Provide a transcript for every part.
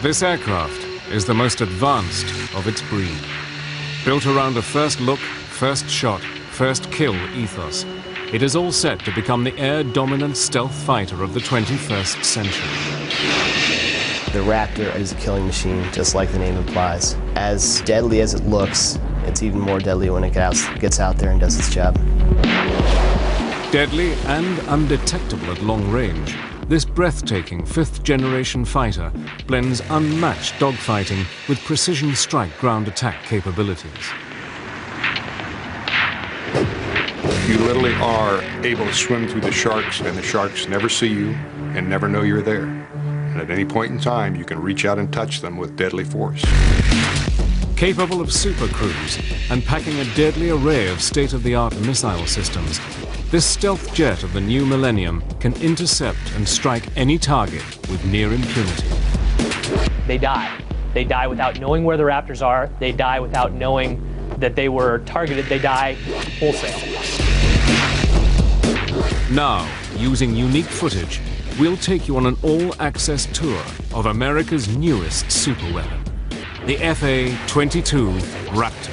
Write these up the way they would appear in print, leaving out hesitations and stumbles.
This aircraft is the most advanced of its breed. Built around a first look, first shot, first kill ethos, it is all set to become the air-dominant stealth fighter of the 21st century. The Raptor is a killing machine, just like the name implies. As deadly as it looks, it's even more deadly when it gets out there and does its job. Deadly and undetectable at long range, this breathtaking fifth-generation fighter blends unmatched dogfighting with precision strike ground attack capabilities. You literally are able to swim through the sharks, and the sharks never see you and never know you're there. And at any point in time, you can reach out and touch them with deadly force. Capable of super cruise and packing a deadly array of state-of-the-art missile systems, this stealth jet of the new millennium can intercept and strike any target with near impunity. They die. They die without knowing where the Raptors are. They die without knowing that they were targeted. They die wholesale. Now, using unique footage, we'll take you on an all-access tour of America's newest superweapon, the F-22 Raptor.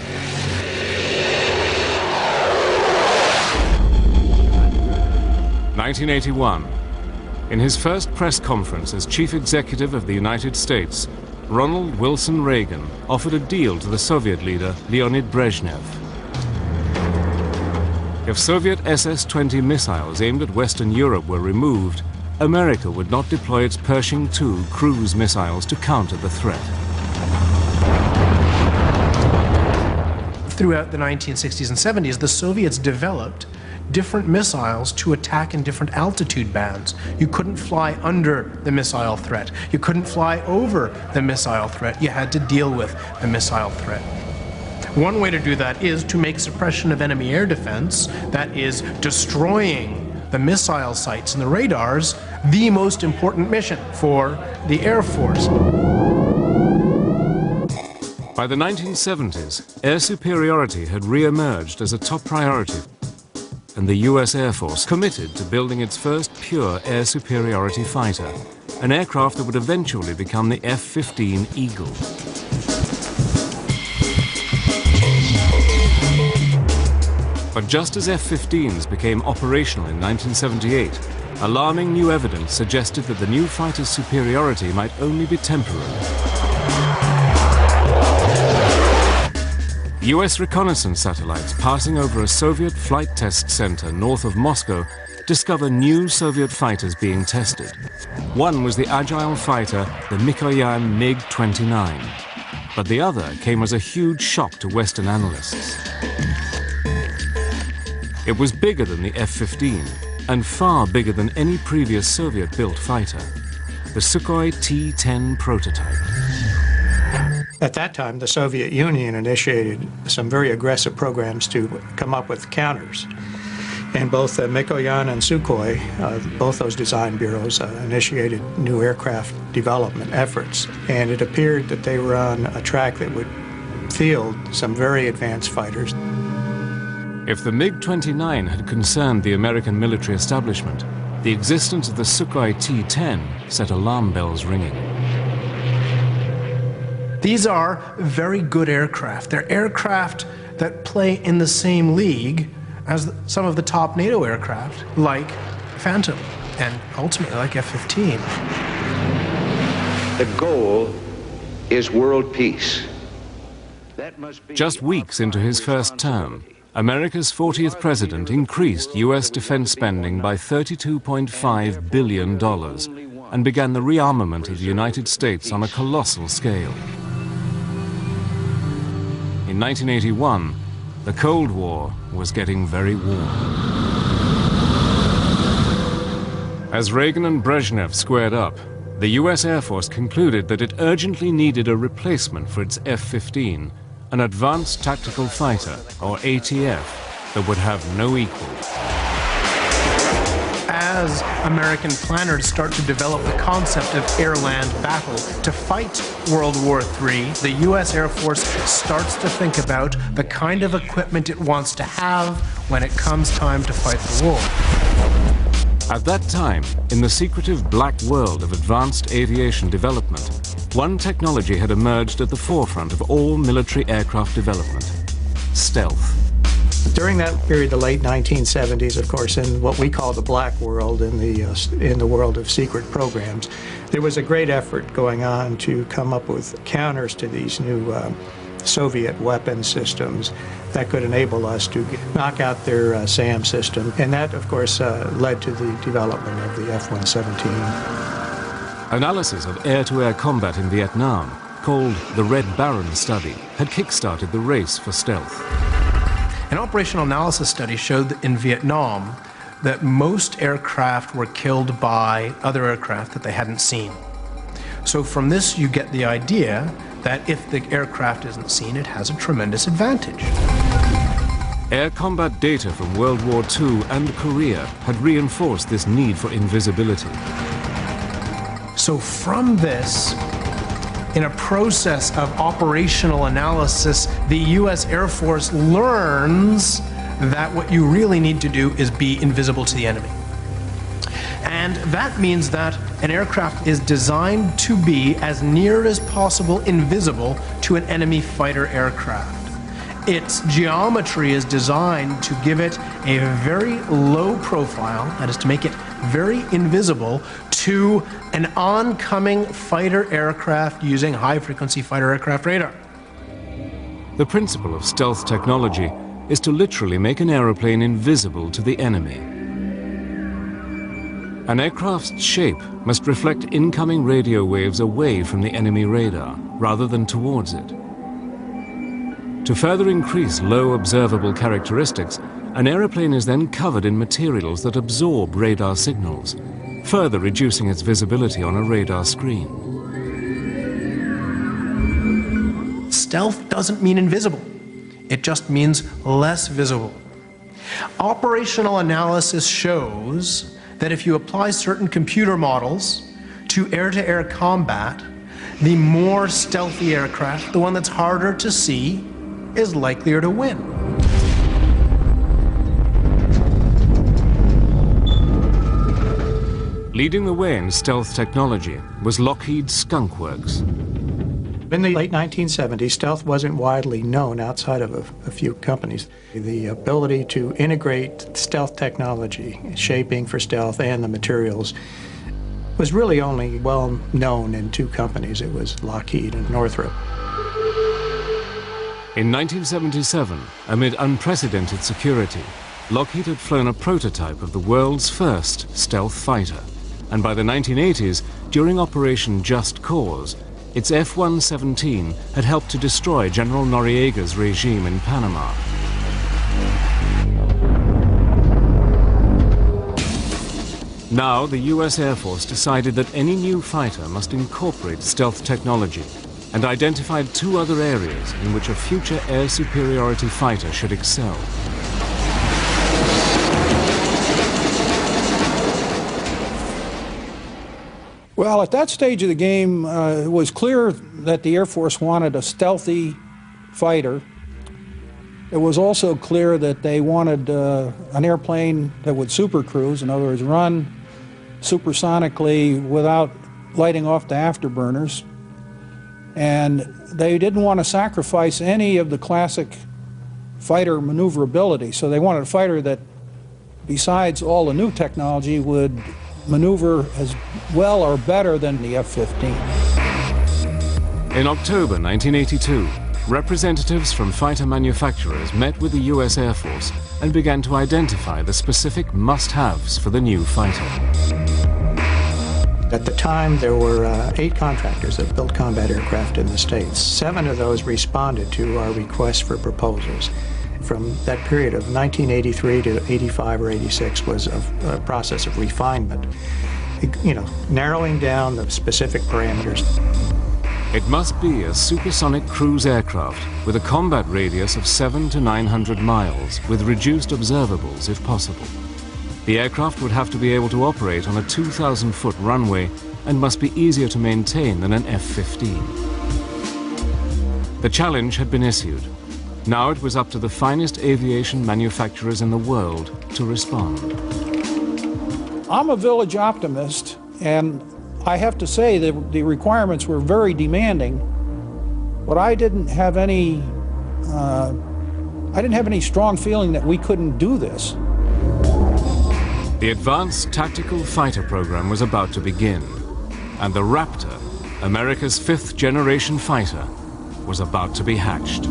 (1981). In his first press conference as chief executive of the United States, Ronald Wilson Reagan offered a deal to the Soviet leader Leonid Brezhnev. If Soviet SS-20 missiles aimed at Western Europe were removed, America would not deploy its Pershing II cruise missiles to counter the threat. Throughout the 1960s and 70s, the Soviets developed different missiles to attack in different altitude bands. You couldn't fly under the missile threat. You couldn't fly over the missile threat. You had to deal with the missile threat. One way to do that is to make suppression of enemy air defense, that is, destroying the missile sites and the radars, the most important mission for the Air Force. By the 1970s, air superiority had re-emerged as a top priority, and the US Air Force committed to building its first pure air superiority fighter, an aircraft that would eventually become the F-15 Eagle. But just as F-15s became operational in 1978, alarming new evidence suggested that the new fighter's superiority might only be temporary. US reconnaissance satellites passing over a Soviet flight test center north of Moscow discover new Soviet fighters being tested. One was the agile fighter, the Mikoyan MiG-29, but the other came as a huge shock to Western analysts. It was bigger than the F-15 and far bigger than any previous Soviet-built fighter, the Sukhoi T-10 prototype. At that time, the Soviet Union initiated some very aggressive programs to come up with counters. And both Mikoyan and Sukhoi, both those design bureaus, initiated new aircraft development efforts. And it appeared that they were on a track that would field some very advanced fighters. If the MiG-29 had concerned the American military establishment, the existence of the Sukhoi T-10 set alarm bells ringing. These are very good aircraft. They're aircraft that play in the same league as some of the top NATO aircraft, like Phantom, and ultimately like F-15. The goal is world peace. That must be Just weeks into his first term, America's 40th president increased US defense spending by $32.5 billion and began the rearmament of the United States on a colossal scale. In 1981, the Cold War was getting very warm. As Reagan and Brezhnev squared up, the US Air Force concluded that it urgently needed a replacement for its F-15, an advanced tactical fighter, or ATF, that would have no equal. As American planners start to develop the concept of air-land battle to fight World War III, the US Air Force starts to think about the kind of equipment it wants to have when it comes time to fight the war. At that time, in the secretive black world of advanced aviation development, one technology had emerged at the forefront of all military aircraft development: stealth. During that period, the late 1970s, of course, in what we call the black world, in the world of secret programs, there was a great effort going on to come up with counters to these new Soviet weapon systems that could enable us to knock out their SAM system. And that, of course, led to the development of the F-117. Analysis of air-to-air combat in Vietnam, called the Red Baron study, had kick-started the race for stealth. An operational analysis study showed that in Vietnam that most aircraft were killed by other aircraft that they hadn't seen. So from this you get the idea that if the aircraft isn't seen, it has a tremendous advantage. Air combat data from World War II and Korea had reinforced this need for invisibility. So from this, in a process of operational analysis, the US Air Force learns that what you really need to do is be invisible to the enemy. And that means that an aircraft is designed to be as near as possible invisible to an enemy fighter aircraft. Its geometry is designed to give it a very low profile, that is to make it very invisible to an oncoming fighter aircraft using high-frequency fighter aircraft radar. The principle of stealth technology is to literally make an aeroplane invisible to the enemy. An aircraft's shape must reflect incoming radio waves away from the enemy radar, rather than towards it. To further increase low observable characteristics, an aeroplane is then covered in materials that absorb radar signals, further reducing its visibility on a radar screen. Stealth doesn't mean invisible. It just means less visible. Operational analysis shows that if you apply certain computer models to air-to-air combat, the more stealthy aircraft, the one that's harder to see, is likelier to win. Leading the way in stealth technology was Lockheed's Skunk Works. In the late 1970s, stealth wasn't widely known outside of a few companies. The ability to integrate stealth technology, shaping for stealth, and the materials was really only well known in two companies. It was Lockheed and Northrop. In 1977, amid unprecedented security, Lockheed had flown a prototype of the world's first stealth fighter. And by the 1980s, during Operation Just Cause, its F-117 had helped to destroy General Noriega's regime in Panama. Now, the US Air Force decided that any new fighter must incorporate stealth technology and identified two other areas in which a future air superiority fighter should excel. Well, at that stage of the game, it was clear that the Air Force wanted a stealthy fighter. It was also clear that they wanted an airplane that would supercruise, in other words, run supersonically without lighting off the afterburners. And they didn't want to sacrifice any of the classic fighter maneuverability. So they wanted a fighter that, besides all the new technology, would maneuver as well or better than the F-15. In October 1982, representatives from fighter manufacturers met with the US Air Force and began to identify the specific must-haves for the new fighter. At the time, there were 8 contractors that built combat aircraft in the States. 7 of those responded to our request for proposals. From that period of 1983 to 85 or 86 was a process of refinement, narrowing down the specific parameters. It must be a supersonic cruise aircraft with a combat radius of 700 to 900 miles with reduced observables if possible. The aircraft would have to be able to operate on a 2,000-foot runway and must be easier to maintain than an F-15. The challenge had been issued. Now it was up to the finest aviation manufacturers in the world to respond. I'm a village optimist, and I have to say that the requirements were very demanding, but I didn't have any strong feeling that we couldn't do this. The Advanced Tactical Fighter program was about to begin, and the Raptor, America's 5th generation fighter, was about to be hatched.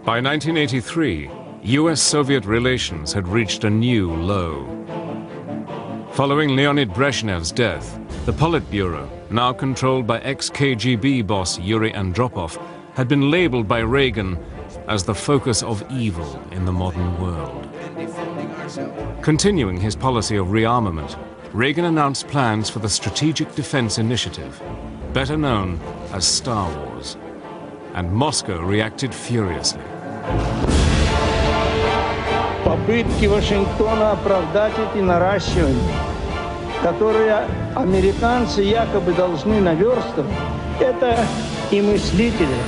By 1983, US-Soviet relations had reached a new low. Following Leonid Brezhnev's death, the Politburo, now controlled by ex-KGB boss Yuri Andropov, had been labeled by Reagan as the focus of evil in the modern world. Continuing his policy of rearmament, Reagan announced plans for the Strategic Defense Initiative, better known as Star Wars, and Moscow reacted furiously. Попытки Вашингтона оправдать эти наращивания, которые американцы якобы должны наверстывать, это и мыслители.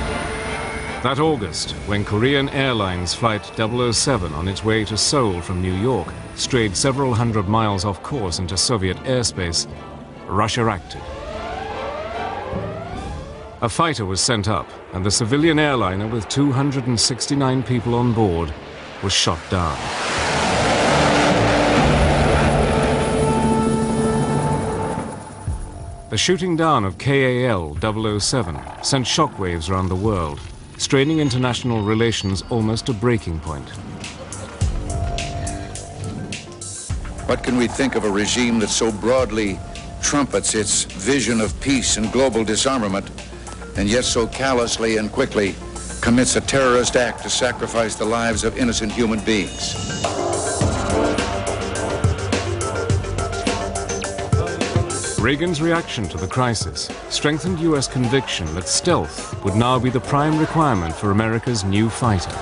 That August, when Korean Airlines Flight 007 on its way to Seoul from New York strayed several hundred miles off course into Soviet airspace, Russia acted. A fighter was sent up, and the civilian airliner with 269 people on board was shot down. The shooting down of KAL 007 sent shockwaves around the world, straining international relations almost to breaking point. What can we think of a regime that so broadly trumpets its vision of peace and global disarmament, and yet so callously and quickly commits a terrorist act to sacrifice the lives of innocent human beings? Reagan's reaction to the crisis strengthened US conviction that stealth would now be the prime requirement for America's new fighter.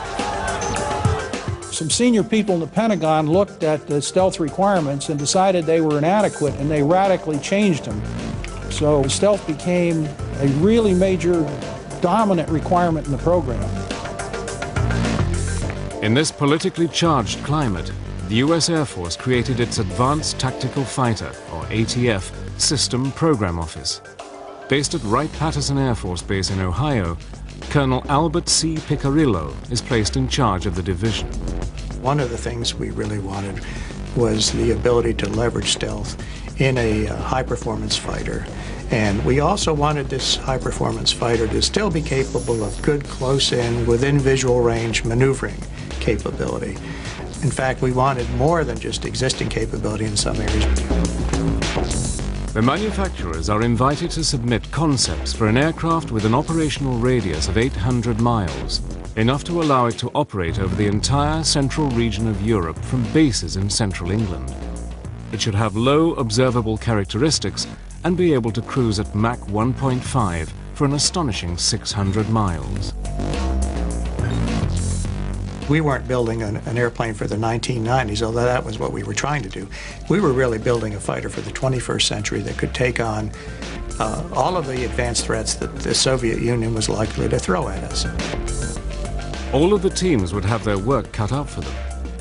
Some senior people in the Pentagon looked at the stealth requirements and decided they were inadequate, and they radically changed them. So stealth became a really major, dominant requirement in the program. In this politically charged climate, the US Air Force created its Advanced Tactical Fighter, or ATF, System Program Office. Based at Wright-Patterson Air Force Base in Ohio, Colonel Albert C. Picarillo is placed in charge of the division. One of the things we really wanted was the ability to leverage stealth in a high-performance fighter. And we also wanted this high-performance fighter to still be capable of good close-in, within visual range maneuvering capability. In fact, we wanted more than just existing capability in some areas. The manufacturers are invited to submit concepts for an aircraft with an operational radius of 800 miles, enough to allow it to operate over the entire central region of Europe from bases in central England. It should have low observable characteristics and be able to cruise at Mach 1.5 for an astonishing 600 miles. We weren't building an airplane for the 1990s, although that was what we were trying to do. We were really building a fighter for the 21st century that could take on all of the advanced threats that the Soviet Union was likely to throw at us. All of the teams would have their work cut out for them,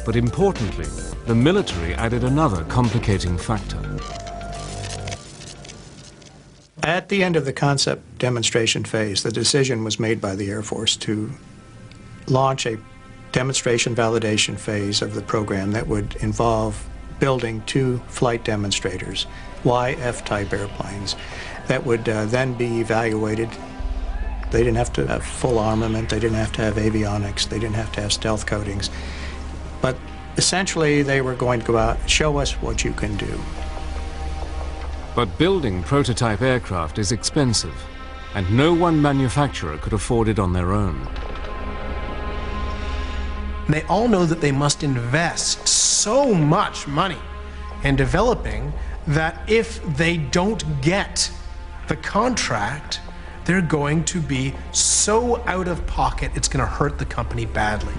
but importantly, the military added another complicating factor. At the end of the concept demonstration phase, the decision was made by the Air Force to launch a demonstration validation phase of the program that would involve building 2 flight demonstrators, YF-type airplanes, that would then be evaluated. They didn't have to have full armament, they didn't have to have avionics, they didn't have to have stealth coatings, but essentially they were going to go out and show us what you can do. But building prototype aircraft is expensive, and no one manufacturer could afford it on their own. They all know that they must invest so much money in developing that if they don't get the contract, they're going to be so out of pocket, it's going to hurt the company badly.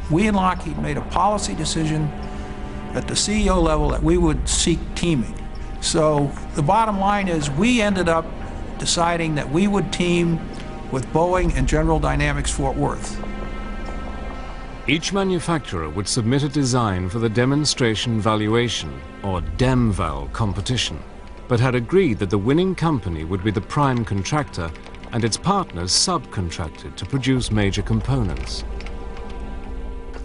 We in Lockheed made a policy decision at the CEO level that we would seek teaming. So the bottom line is we ended up deciding that we would team with Boeing and General Dynamics Fort Worth. Each manufacturer would submit a design for the Demonstration Valuation, or DEMVAL, competition, but had agreed that the winning company would be the prime contractor and its partners subcontracted to produce major components.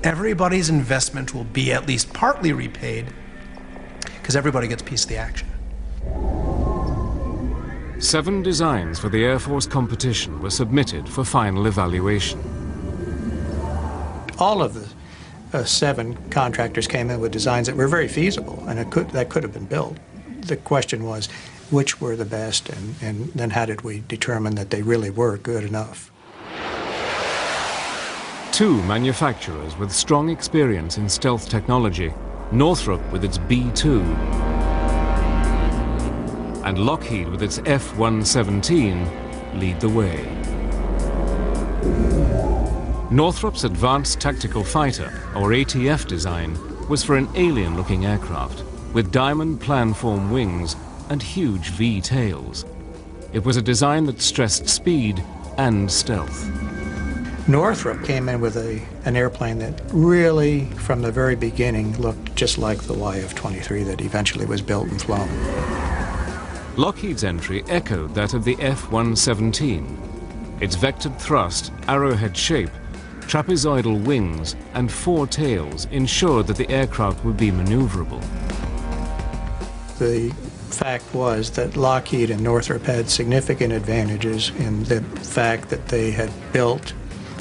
Everybody's investment will be at least partly repaid because everybody gets a piece of the action. 7 designs for the Air Force competition were submitted for final evaluation. All of the 7 contractors came in with designs that were very feasible, and that could have been built. The question was, which were the best, and then how did we determine that they really were good enough? 2 manufacturers with strong experience in stealth technology, Northrop with its B-2 and Lockheed with its F-117, lead the way. Northrop's Advanced Tactical Fighter, or ATF design, was for an alien-looking aircraft with diamond planform wings and huge V-tails. It was a design that stressed speed and stealth. Northrop came in with an airplane that really, from the very beginning, looked just like the YF-23 that eventually was built and flown. Lockheed's entry echoed that of the F-117. Its vectored thrust, arrowhead shape, trapezoidal wings, and 4 tails ensured that the aircraft would be maneuverable. The fact was that Lockheed and Northrop had significant advantages in the fact that they had built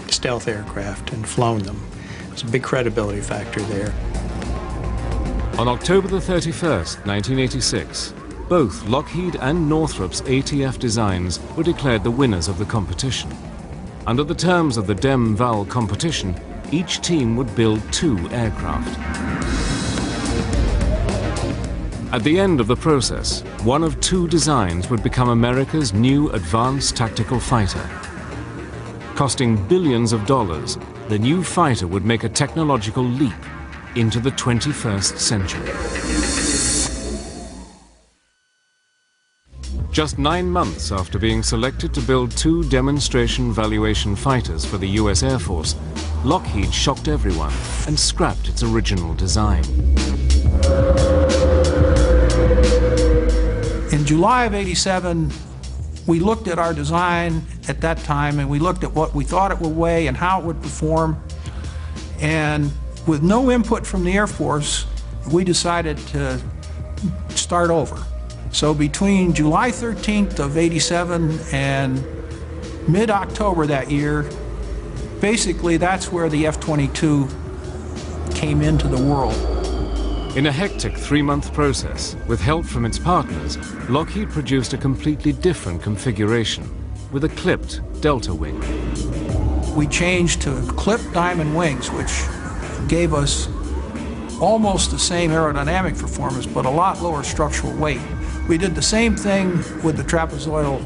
stealth aircraft and flown them. There's a big credibility factor there. On October the 31st, 1986, both Lockheed and Northrop's ATF designs were declared the winners of the competition. Under the terms of the DEMVAL competition, each team would build 2 aircraft. At the end of the process, one of 2 designs would become America's new advanced tactical fighter. Costing billions of dollars, the new fighter would make a technological leap into the 21st century. Just 9 months after being selected to build 2 demonstration valuation fighters for the US Air Force, Lockheed shocked everyone and scrapped its original design. In July of '87, we looked at our design at that time, and we looked at what we thought it would weigh and how it would perform. And with no input from the Air Force, we decided to start over. So between July 13th of '87 and mid-October that year, basically that's where the F-22 came into the world. In a hectic 3-month process, with help from its partners, Lockheed produced a completely different configuration, with a clipped delta wing. We changed to clipped diamond wings, which gave us almost the same aerodynamic performance, but a lot lower structural weight. We did the same thing with the trapezoidal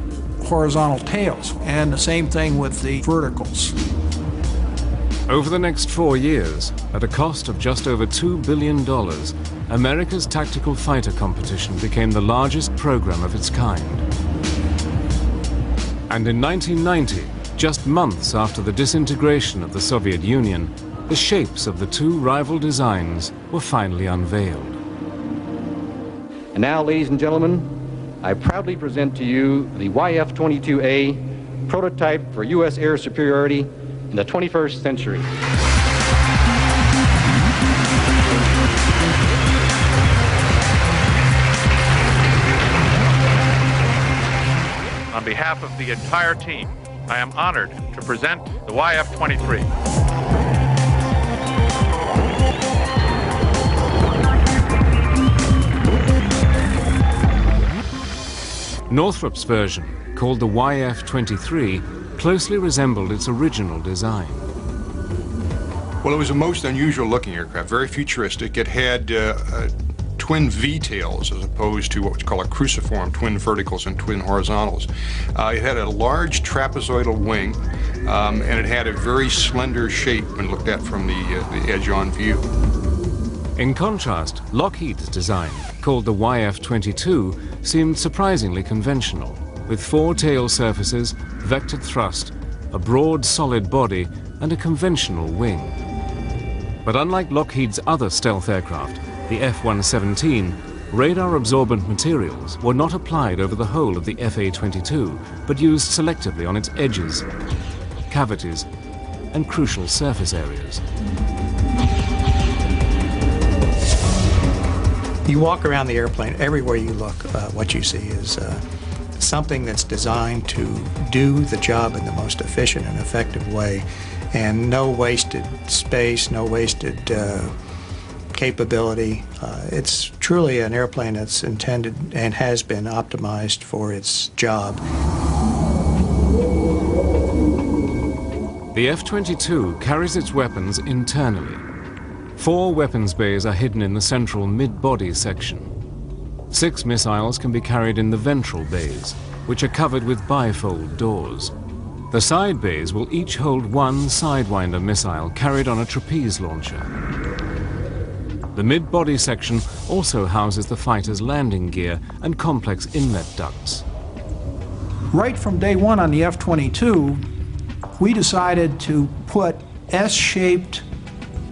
horizontal tails, and the same thing with the verticals. Over the next 4 years, at a cost of just over $2 billion, America's tactical fighter competition became the largest program of its kind. And in 1990, just months after the disintegration of the Soviet Union, the shapes of the 2 rival designs were finally unveiled. And now, ladies and gentlemen, I proudly present to you the YF-22A, prototype for U.S. air superiority in the 21st century. On behalf of the entire team, I am honored to present the YF-23. Northrop's version, called the YF-23, closely resembled its original design. Well, it was a most unusual looking aircraft, very futuristic. It had twin V-tails as opposed to what we call a cruciform, twin verticals and twin horizontals. It had a large trapezoidal wing, and it had a very slender shape when looked at from the edge-on view. In contrast, Lockheed's design, called the YF-22, seemed surprisingly conventional. with 4 tail surfaces, vectored thrust, a broad solid body, and a conventional wing. But unlike Lockheed's other stealth aircraft, the F-117, radar-absorbent materials were not applied over the whole of the F-22, but used selectively on its edges, cavities, and crucial surface areas. You walk around the airplane, everywhere you look, what you see is something that's designed to do the job in the most efficient and effective way, and no wasted space, no wasted capability. It's truly an airplane that's intended and has been optimized for its job. The F-22 carries its weapons internally. 4 weapons bays are hidden in the central mid-body section. 6 missiles can be carried in the ventral bays, which are covered with bifold doors. The side bays will each hold 1 Sidewinder missile carried on a trapeze launcher. The mid-body section also houses the fighter's landing gear and complex inlet ducts. Right from day one on the F-22, we decided to put S-shaped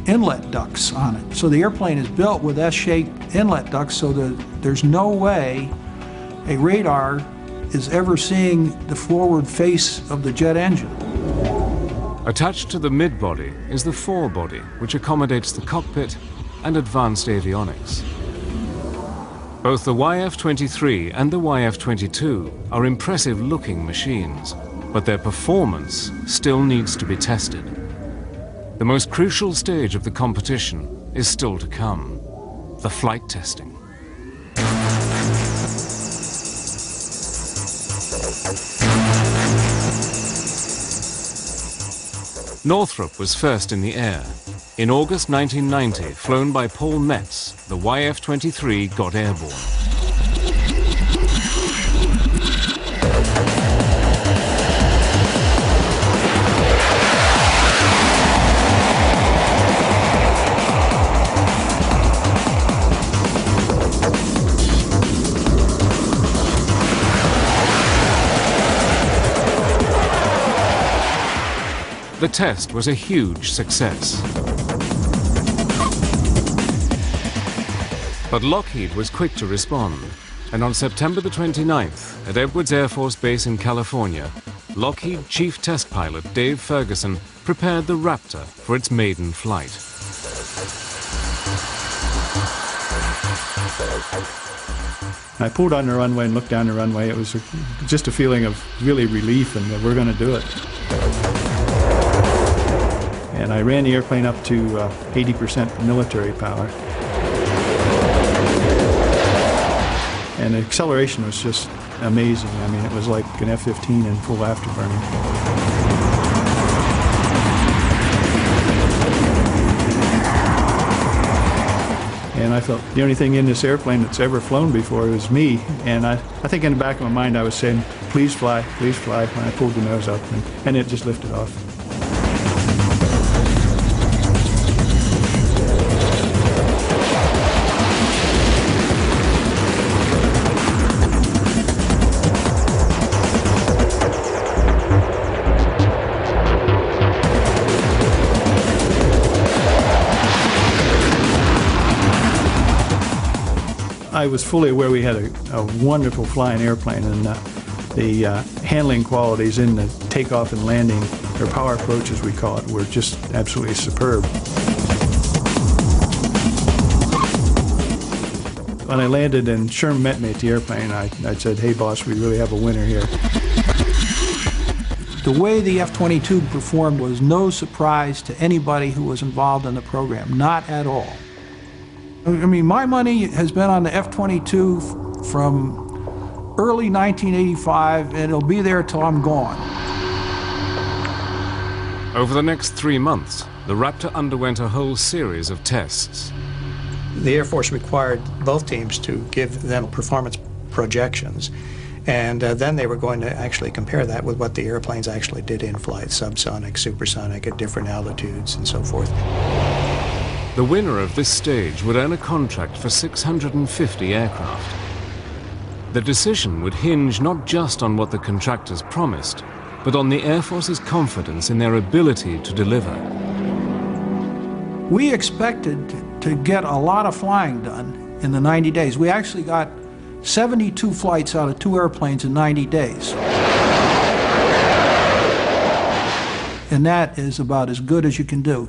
inlet ducts on it. So the airplane is built with S-shaped inlet ducts so that there's no way a radar is ever seeing the forward face of the jet engine. Attached to the mid-body is the forebody, which accommodates the cockpit and advanced avionics. Both the YF-23 and the YF-22 are impressive-looking machines, but their performance still needs to be tested. The most crucial stage of the competition is still to come, the flight testing. Northrop was first in the air. In August 1990, flown by Paul Metz, the YF-23 got airborne. The test was a huge success. But Lockheed was quick to respond, and on September the 29th, at Edwards Air Force Base in California, Lockheed Chief Test Pilot Dave Ferguson prepared the Raptor for its maiden flight. I pulled on the runway and looked down the runway. It was just a feeling of really relief and that we're going to do it. And I ran the airplane up to 80% military power. And the acceleration was just amazing. I mean, it was like an F-15 in full afterburning. And I felt the only thing in this airplane that's ever flown before was me. And I think in the back of my mind I was saying, please fly, when I pulled the nose up, and it just lifted off. I was fully aware we had a wonderful flying airplane, and the handling qualities in the takeoff and landing, or power approach as we call it, were just absolutely superb. When I landed and Sherm met me at the airplane, I said, hey boss, we really have a winner here. The way the F-22 performed was no surprise to anybody who was involved in the program, not at all. I mean, my money has been on the F-22 from early 1985, and it'll be there till I'm gone. Over the next 3 months, the Raptor underwent a whole series of tests. The Air Force required both teams to give them performance projections, and then they were going to actually compare that with what the airplanes actually did in flight, subsonic, supersonic, at different altitudes, and so forth. The winner of this stage would earn a contract for 650 aircraft. The decision would hinge not just on what the contractors promised, but on the Air Force's confidence in their ability to deliver. We expected to get a lot of flying done in the 90 days. We actually got 72 flights out of 2 airplanes in 90 days. And that is about as good as you can do.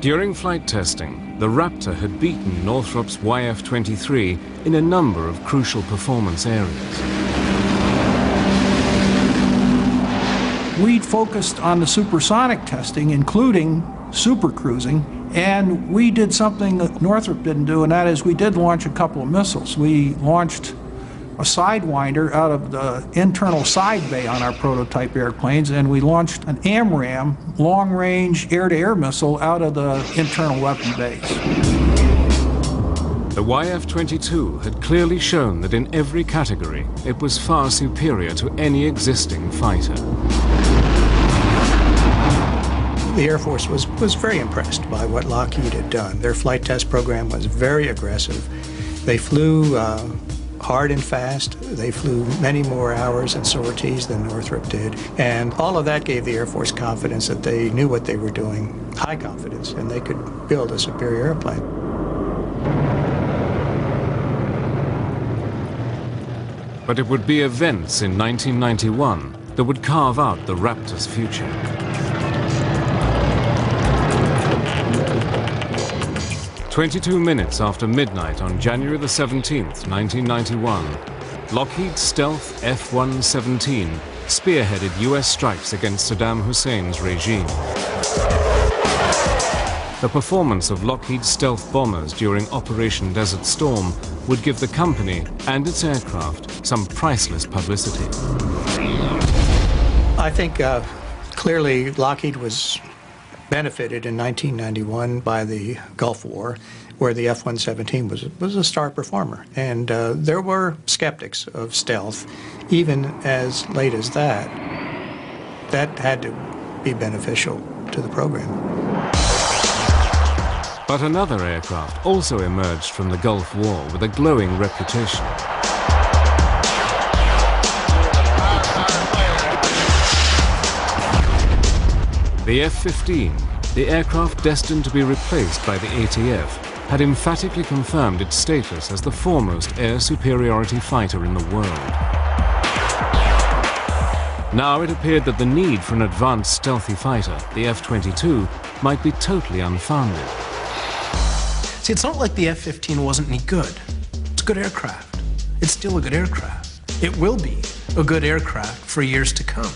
During flight testing, the Raptor had beaten Northrop's YF-23 in a number of crucial performance areas. We focused on the supersonic testing, including supercruising, and we did something that Northrop didn't do, and that is we did launch a couple of missiles. We launched a Sidewinder out of the internal side bay on our prototype airplanes, and we launched an AMRAAM long-range air-to-air missile out of the internal weapon bays. The YF-22 had clearly shown that in every category it was far superior to any existing fighter. The Air Force was very impressed by what Lockheed had done. Their flight test program was very aggressive. They flew hard and fast. They flew many more hours and sorties than Northrop did. And all of that gave the Air Force confidence that they knew what they were doing, high confidence, and they could build a superior airplane. But it would be events in 1991 that would carve out the Raptor's future. "22 minutes after midnight on January the 17th, 1991, Lockheed's stealth F-117 spearheaded US strikes against Saddam Hussein's regime. The performance of Lockheed's stealth bombers during Operation Desert Storm would give the company and its aircraft some priceless publicity. I think clearly Lockheed was benefited in 1991 by the Gulf War, where the F-117 was a star performer. And there were skeptics of stealth, even as late as that. That had to be beneficial to the program. But another aircraft also emerged from the Gulf War with a glowing reputation. The F-15, the aircraft destined to be replaced by the ATF, had emphatically confirmed its status as the foremost air superiority fighter in the world. Now it appeared that the need for an advanced stealthy fighter, the F-22, might be totally unfounded. See, it's not like the F-15 wasn't any good. It's a good aircraft. It's still a good aircraft. It will be a good aircraft for years to come.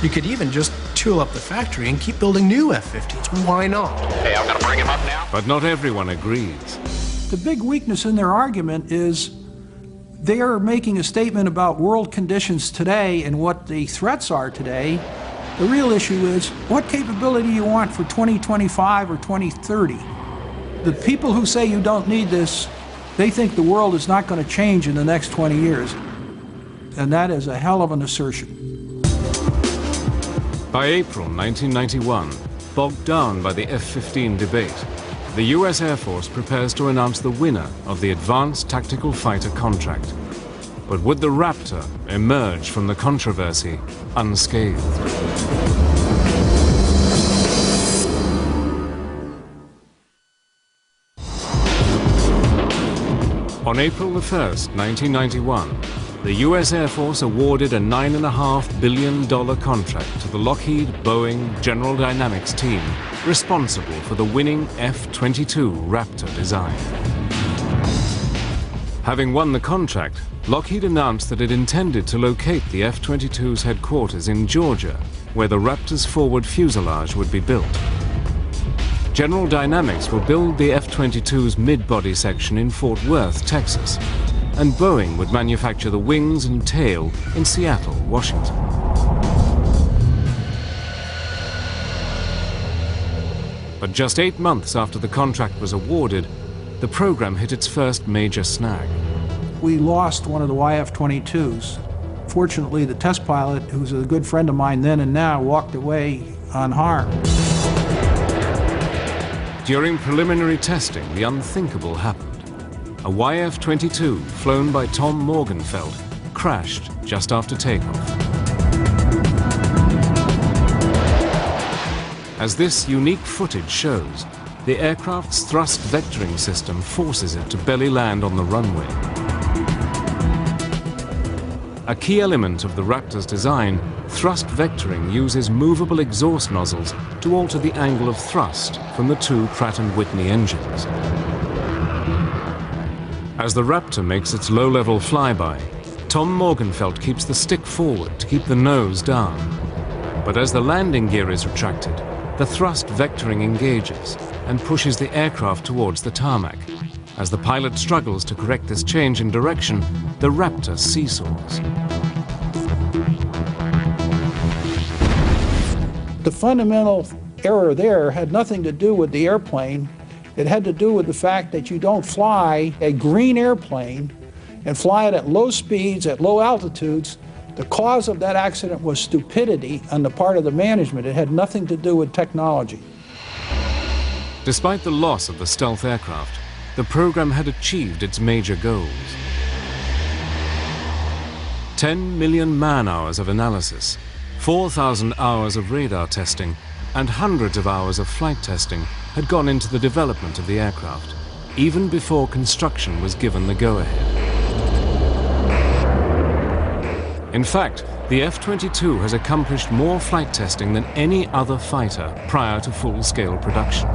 You could even just tool up the factory and keep building new F-15s. Why not? Hey, I'm gonna bring him up now. But not everyone agrees. The big weakness in their argument is they are making a statement about world conditions today and what the threats are today. The real issue is what capability you want for 2025 or 2030. The people who say you don't need this, they think the world is not going to change in the next 20 years. And that is a hell of an assertion. By April 1991, bogged down by the F-15 debate, the US Air Force prepares to announce the winner of the Advanced Tactical Fighter contract. But would the Raptor emerge from the controversy unscathed? On April 1st, 1991, the US Air Force awarded a $9.5 billion contract to the Lockheed, Boeing, General Dynamics team responsible for the winning F-22 Raptor design. Having won the contract, Lockheed announced that it intended to locate the F-22's headquarters in Georgia, where the Raptor's forward fuselage would be built. General Dynamics will build the F-22's mid-body section in Fort Worth, Texas, and Boeing would manufacture the wings and tail in Seattle, Washington. But just 8 months after the contract was awarded, the program hit its first major snag. We lost one of the YF-22s. Fortunately, the test pilot, who's a good friend of mine then and now, walked away unharmed. During preliminary testing, the unthinkable happened. a YF-22 flown by Tom Morgenfeld crashed just after takeoff. As this unique footage shows, the aircraft's thrust vectoring system forces it to belly land on the runway. A key element of the Raptor's design, thrust vectoring uses movable exhaust nozzles to alter the angle of thrust from the two Pratt & Whitney engines. As the Raptor makes its low-level flyby, Tom Morgenfeld keeps the stick forward to keep the nose down. But as the landing gear is retracted, the thrust vectoring engages and pushes the aircraft towards the tarmac. As the pilot struggles to correct this change in direction, the Raptor seesaws. The fundamental error there had nothing to do with the airplane. It had to do with the fact that you don't fly a green airplane and fly it at low speeds, at low altitudes. The cause of that accident was stupidity on the part of the management. It had nothing to do with technology. Despite the loss of the stealth aircraft, the program had achieved its major goals. 10 million man-hours of analysis, 4,000 hours of radar testing, and hundreds of hours of flight testing had gone into the development of the aircraft, even before construction was given the go-ahead. In fact, the F-22 has accomplished more flight testing than any other fighter prior to full-scale production.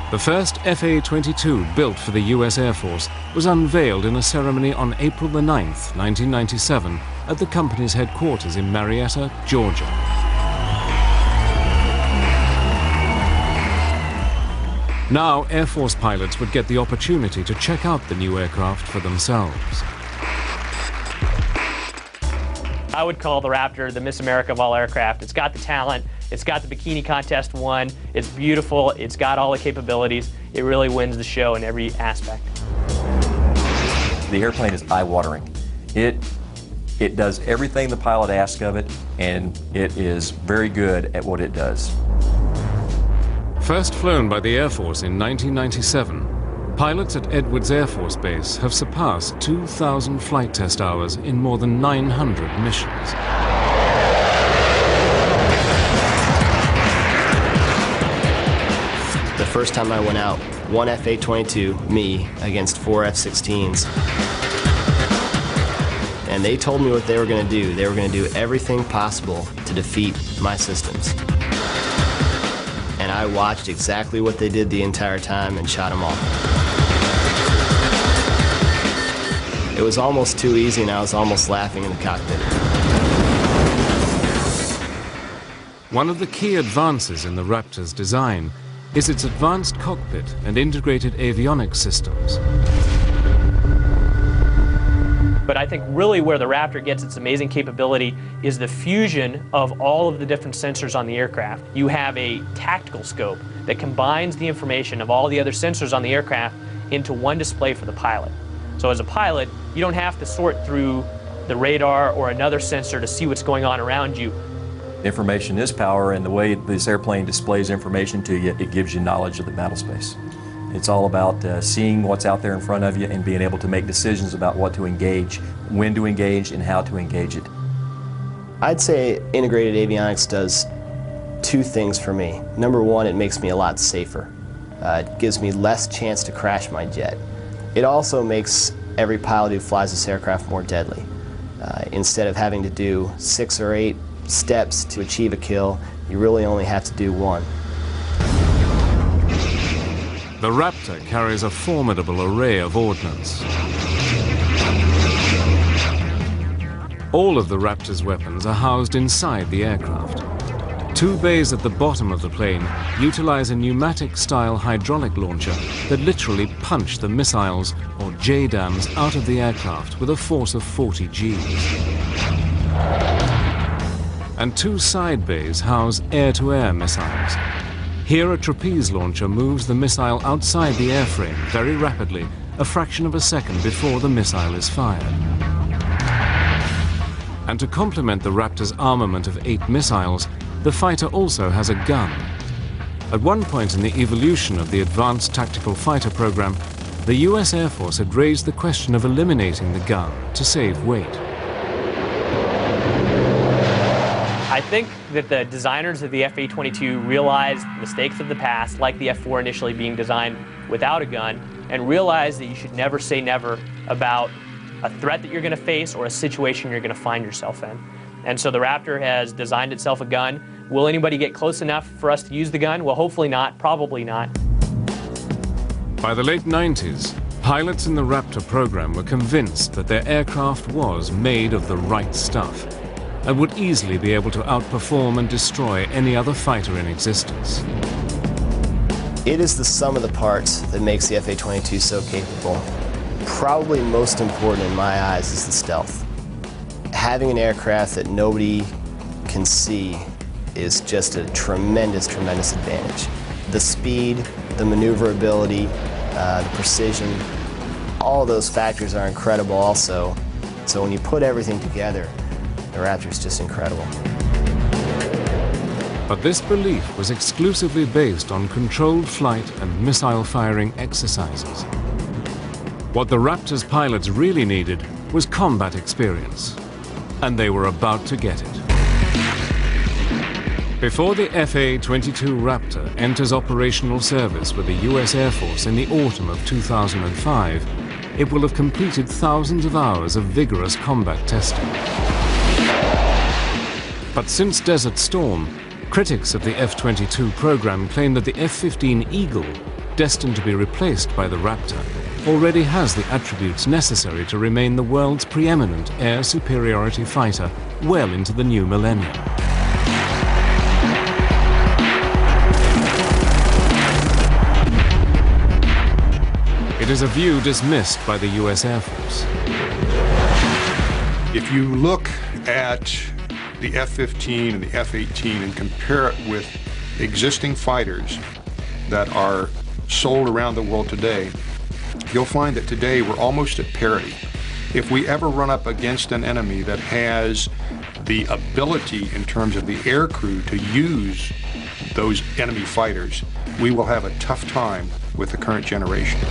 The first FA-22 built for the US Air Force was unveiled in a ceremony on April the 9th, 1997, at the company's headquarters in Marietta, Georgia. Now, Air Force pilots would get the opportunity to check out the new aircraft for themselves. I would call the Raptor the Miss America of all aircraft. It's got the talent, it's got the bikini contest won, it's beautiful, it's got all the capabilities. It really wins the show in every aspect. The airplane is eye-watering. It does everything the pilot asks of it, and it is very good at what it does. First flown by the Air Force in 1997, pilots at Edwards Air Force Base have surpassed 2,000 flight test hours in more than 900 missions. The first time I went out, one F-22, me, against 4 F-16s. And they told me what they were going to do. They were going to do everything possible to defeat my systems. And I watched exactly what they did the entire time and shot them all. It was almost too easy, and I was almost laughing in the cockpit. One of the key advances in the Raptor's design is its advanced cockpit and integrated avionics systems. But I think really where the Raptor gets its amazing capability is the fusion of all of the different sensors on the aircraft. You have a tactical scope that combines the information of all the other sensors on the aircraft into one display for the pilot. So as a pilot, you don't have to sort through the radar or another sensor to see what's going on around you. Information is power, and the way this airplane displays information to you, it gives you knowledge of the battle space. It's all about seeing what's out there in front of you and being able to make decisions about what to engage, when to engage, and how to engage it. I'd say integrated avionics does two things for me. Number one, it makes me a lot safer. It gives me less chance to crash my jet. It also makes every pilot who flies this aircraft more deadly. Instead of having to do 6 or 8 steps to achieve a kill, you really only have to do one. The Raptor carries a formidable array of ordnance. All of the Raptor's weapons are housed inside the aircraft. 2 bays at the bottom of the plane utilize a pneumatic-style hydraulic launcher that literally punch the missiles, or JDAMs, out of the aircraft with a force of 40 Gs. And 2 side bays house air-to-air missiles. Here, a trapeze launcher moves the missile outside the airframe very rapidly, a fraction of a second before the missile is fired. And to complement the Raptor's armament of 8 missiles, the fighter also has a gun. At one point in the evolution of the Advanced Tactical Fighter program, the US Air Force had raised the question of eliminating the gun to save weight. I think that the designers of the F-22 realized mistakes of the past, like the F-4 initially being designed without a gun, and realized that you should never say never about a threat that you're going to face or a situation you're going to find yourself in. And so the Raptor has designed itself a gun. Will anybody get close enough for us to use the gun? Well, hopefully not, probably not. By the late 90s, pilots in the Raptor program were convinced that their aircraft was made of the right stuff and would easily be able to outperform and destroy any other fighter in existence. It is the sum of the parts that makes the F-22 so capable. Probably most important in my eyes is the stealth. Having an aircraft that nobody can see is just a tremendous, tremendous advantage. The speed, the maneuverability, the precision, all of those factors are incredible also. So when you put everything together, the Raptor is just incredible. But this belief was exclusively based on controlled flight and missile firing exercises. What the Raptor's pilots really needed was combat experience, and they were about to get it. Before the F-22 Raptor enters operational service with the US Air Force in the autumn of 2005, it will have completed thousands of hours of vigorous combat testing. But since Desert Storm, critics of the F-22 program claim that the F-15 Eagle, destined to be replaced by the Raptor, already has the attributes necessary to remain the world's preeminent air superiority fighter well into the new millennium. It is a view dismissed by the US Air Force. If you look at the F-15 and the F-18 and compare it with existing fighters that are sold around the world today, you'll find that today we're almost at parity. If we ever run up against an enemy that has the ability in terms of the air crew to use those enemy fighters, we will have a tough time with the current generation.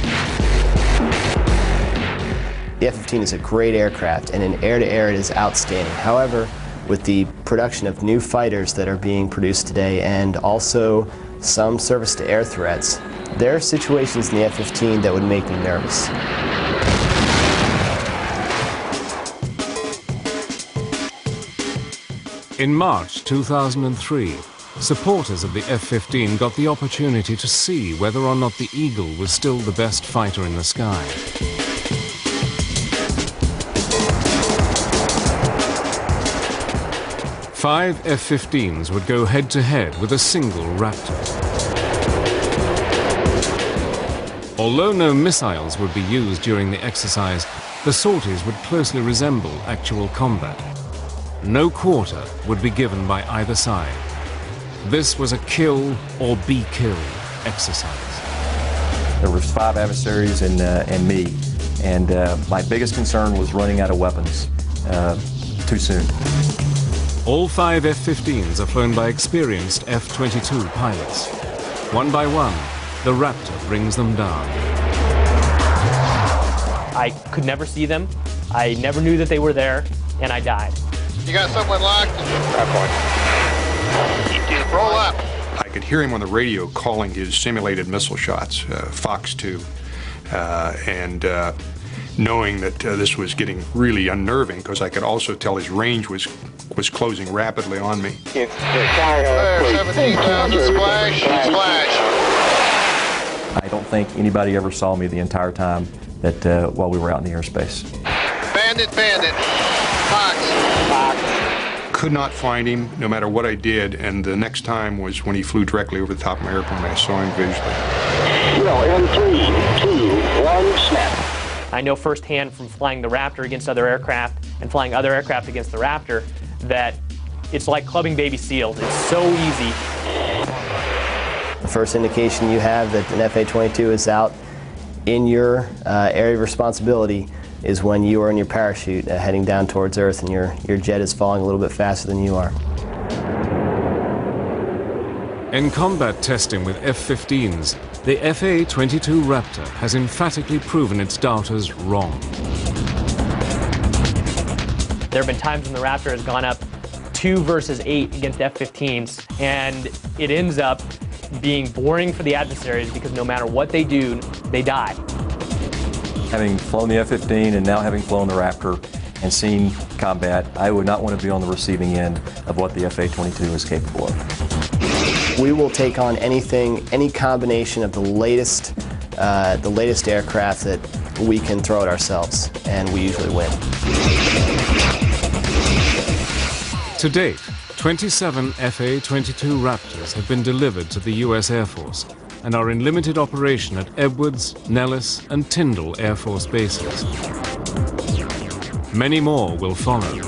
The F-15 is a great aircraft, and in air-to-air it is outstanding. However, with the production of new fighters that are being produced today and also some surface-to-air threats, there are situations in the F-15 that would make me nervous. In March 2003, supporters of the F-15 got the opportunity to see whether or not the Eagle was still the best fighter in the sky. Five F-15s would go head-to-head with a single Raptor. Although no missiles would be used during the exercise, the sorties would closely resemble actual combat. No quarter would be given by either side. This was a kill or be killed exercise. There was 5 adversaries and me, and my biggest concern was running out of weapons too soon. All 5 F-15s are flown by experienced F-22 pilots. One by one, the Raptor brings them down. I could never see them. I never knew that they were there, and I died. You got someone locked? Roll up. I could hear him on the radio calling his simulated missile shots, Fox 2, and knowing that this was getting really unnerving because I could also tell his range was closing rapidly on me. 17,000 splash, splash. I don't think anybody ever saw me the entire time that while we were out in the airspace. Bandit, bandit. Fox. Fox. Could not find him no matter what I did, and the next time was when he flew directly over the top of my airplane. I saw him visually. In 3, 2, 1, snap. I know firsthand from flying the Raptor against other aircraft and flying other aircraft against the Raptor that it's like clubbing baby seals. It's so easy. The first indication you have that an F-22 is out in your area of responsibility is when you are in your parachute heading down towards Earth and your jet is falling a little bit faster than you are. In combat testing with F-15s, the F-22 Raptor has emphatically proven its doubters wrong. There have been times when the Raptor has gone up 2 versus 8 against F-15s, and it ends up being boring for the adversaries because no matter what they do, they die. Having flown the F-15 and now having flown the Raptor and seen combat, I would not want to be on the receiving end of what the F-22 is capable of. We will take on anything, any combination of the latest aircraft that we can throw at ourselves, and we usually win. To date, 27 F-22 Raptors have been delivered to the U.S. Air Force and are in limited operation at Edwards, Nellis, and Tyndall Air Force bases. Many more will follow.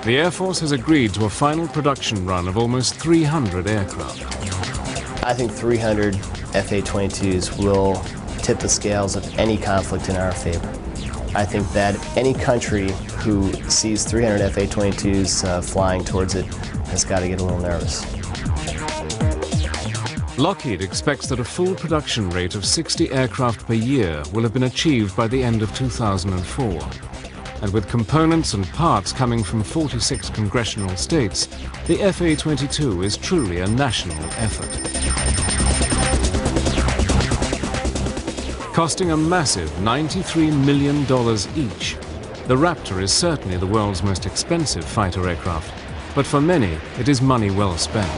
The Air Force has agreed to a final production run of almost 300 aircraft. I think 300 F-22s will tip the scales of any conflict in our favor. I think that any country who sees 300 F-22s flying towards it has got to get a little nervous. Lockheed expects that a full production rate of 60 aircraft per year will have been achieved by the end of 2004. And with components and parts coming from 46 congressional states, the F-22 is truly a national effort. Costing a massive $93 million each, the Raptor is certainly the world's most expensive fighter aircraft, but for many, it is money well spent.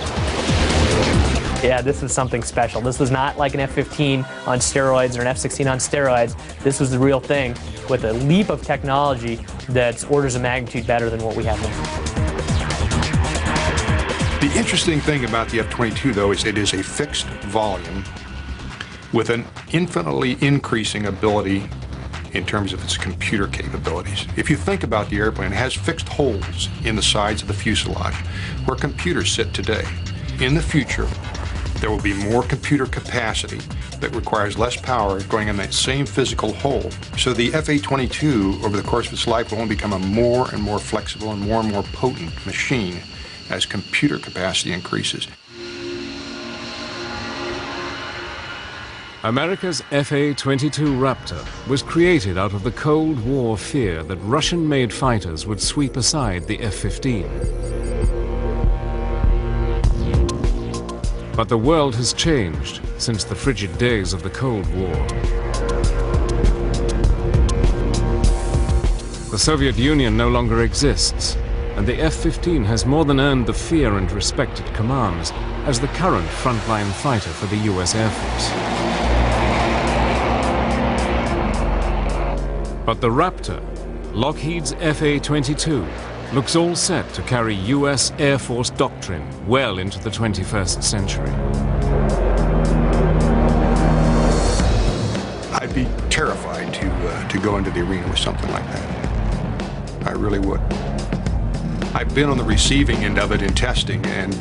Yeah, this is something special. This was not like an F-15 on steroids or an F-16 on steroids. This was the real thing with a leap of technology that's orders of magnitude better than what we have now. The interesting thing about the F-22, though, is it is a fixed volume with an infinitely increasing ability in terms of its computer capabilities. If you think about the airplane, it has fixed holes in the sides of the fuselage where computers sit today. In the future, there will be more computer capacity that requires less power going in that same physical hole. So the F-22, over the course of its life, will only become a more and more flexible and more potent machine as computer capacity increases. America's F-22 Raptor was created out of the Cold War fear that Russian-made fighters would sweep aside the F-15. But the world has changed since the frigid days of the Cold War. The Soviet Union no longer exists, and the F-15 has more than earned the fear and respect it commands as the current frontline fighter for the U.S. Air Force. But the Raptor, Lockheed's F-22, looks all set to carry U.S. Air Force doctrine well into the 21st century. I'd be terrified to go into the arena with something like that. I really would. I've been on the receiving end of it in testing and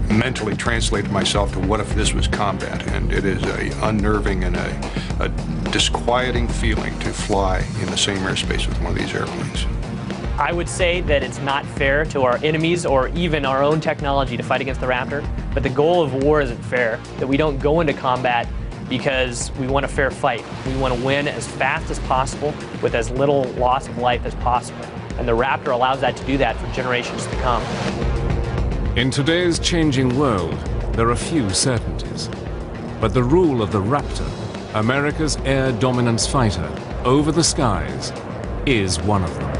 mentally translated myself to what if this was combat, and it is a unnerving and a disquieting feeling to fly in the same airspace with one of these airplanes. I would say that it's not fair to our enemies or even our own technology to fight against the Raptor, but the goal of war isn't fair, that we don't go into combat because we want a fair fight. We want to win as fast as possible with as little loss of life as possible. And the Raptor allows that to do that for generations to come. In today's changing world, there are few certainties. But the rule of the Raptor, America's air dominance fighter, over the skies, is one of them.